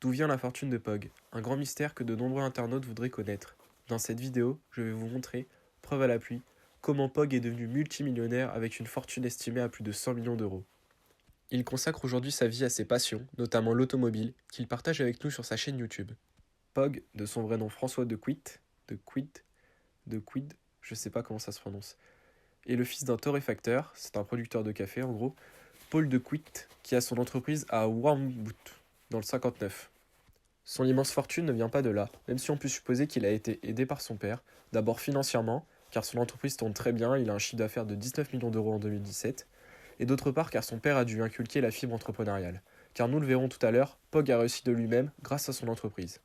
D'où vient la fortune de Pog? Un grand mystère que de nombreux internautes voudraient connaître. Dans cette vidéo, je vais vous montrer, preuve à l'appui, comment Pog est devenu multimillionnaire avec une fortune estimée à plus de 100 millions d'euros. Il consacre aujourd'hui sa vie à ses passions, notamment l'automobile, qu'il partage avec nous sur sa chaîne YouTube. Pog, de son vrai nom François de Quid, je sais pas comment ça se prononce, est le fils d'un torréfacteur, c'est un producteur de café en gros, Paul de Quid, qui a son entreprise à Wormwood, dans le 59. Son immense fortune ne vient pas de là, même si on peut supposer qu'il a été aidé par son père, d'abord financièrement, car son entreprise tourne très bien, il a un chiffre d'affaires de 19 millions d'euros en 2017, et d'autre part car son père a dû inculquer la fibre entrepreneuriale, car nous le verrons tout à l'heure, Pog a réussi de lui-même grâce à son entreprise.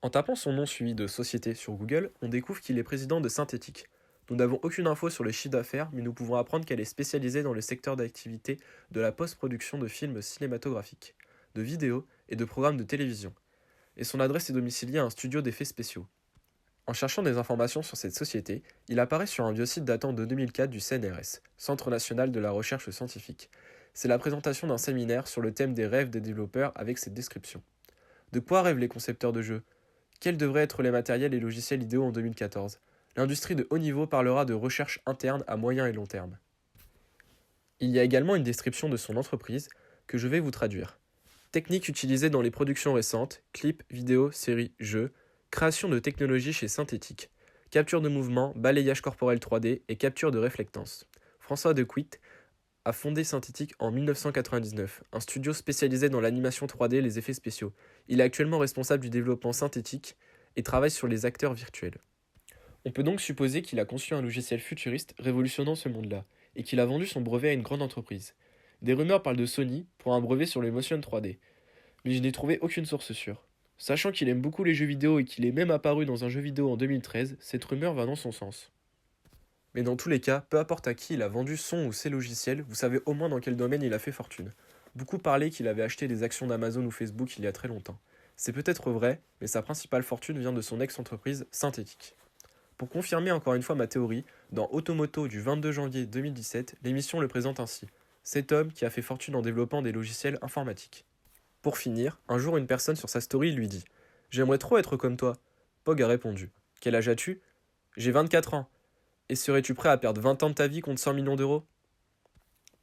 En tapant son nom suivi de société sur Google, on découvre qu'il est président de Synthétique. Nous n'avons aucune info sur le chiffre d'affaires, mais nous pouvons apprendre qu'elle est spécialisée dans le secteur d'activité de la post-production de films cinématographiques, de vidéos et de programmes de télévision. Et son adresse est domiciliée à un studio d'effets spéciaux. En cherchant des informations sur cette société, il apparaît sur un vieux site datant de 2004 du CNRS, Centre national de la recherche scientifique. C'est la présentation d'un séminaire sur le thème des rêves des développeurs avec cette description. De quoi rêvent les concepteurs de jeux? Quels devraient être les matériels et logiciels idéaux en 2014? L'industrie de haut niveau parlera de recherche interne à moyen et long terme. Il y a également une description de son entreprise que je vais vous traduire. Techniques utilisées dans les productions récentes, clips, vidéos, séries, jeux, création de technologies chez Synthétique, capture de mouvement, balayage corporel 3D et capture de réflectance. François de Quid a fondé Synthétique en 1999, un studio spécialisé dans l'animation 3D et les effets spéciaux. Il est actuellement responsable du développement synthétique et travaille sur les acteurs virtuels. On peut donc supposer qu'il a conçu un logiciel futuriste révolutionnant ce monde-là, et qu'il a vendu son brevet à une grande entreprise. Des rumeurs parlent de Sony pour un brevet sur les motion 3D, mais je n'ai trouvé aucune source sûre. Sachant qu'il aime beaucoup les jeux vidéo et qu'il est même apparu dans un jeu vidéo en 2013, cette rumeur va dans son sens. Mais dans tous les cas, peu importe à qui il a vendu son ou ses logiciels, vous savez au moins dans quel domaine il a fait fortune. Beaucoup parlaient qu'il avait acheté des actions d'Amazon ou Facebook il y a très longtemps. C'est peut-être vrai, mais sa principale fortune vient de son ex-entreprise Synthétique. Pour confirmer encore une fois ma théorie, dans Automoto du 22 janvier 2017, l'émission le présente ainsi. Cet homme qui a fait fortune en développant des logiciels informatiques. Pour finir, un jour une personne sur sa story lui dit « J'aimerais trop être comme toi ». Pog a répondu « Quel âge as-tu ?»« J'ai 24 ans. Et serais-tu prêt à perdre 20 ans de ta vie contre 100 millions d'euros ?»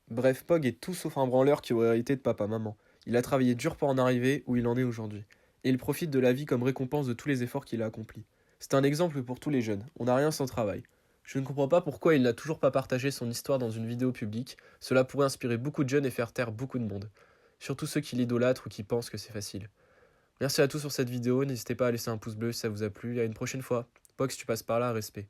Bref, Pog est tout sauf un branleur qui aurait hérité de papa-maman. Il a travaillé dur pour en arriver où il en est aujourd'hui. Et il profite de la vie comme récompense de tous les efforts qu'il a accomplis. C'est un exemple pour tous les jeunes, on n'a rien sans travail. Je ne comprends pas pourquoi il n'a toujours pas partagé son histoire dans une vidéo publique, cela pourrait inspirer beaucoup de jeunes et faire taire beaucoup de monde. Surtout ceux qui l'idolâtrent ou qui pensent que c'est facile. Merci à tous sur cette vidéo, n'hésitez pas à laisser un pouce bleu si ça vous a plu, et à une prochaine fois. Pog, si tu passes par là, respect.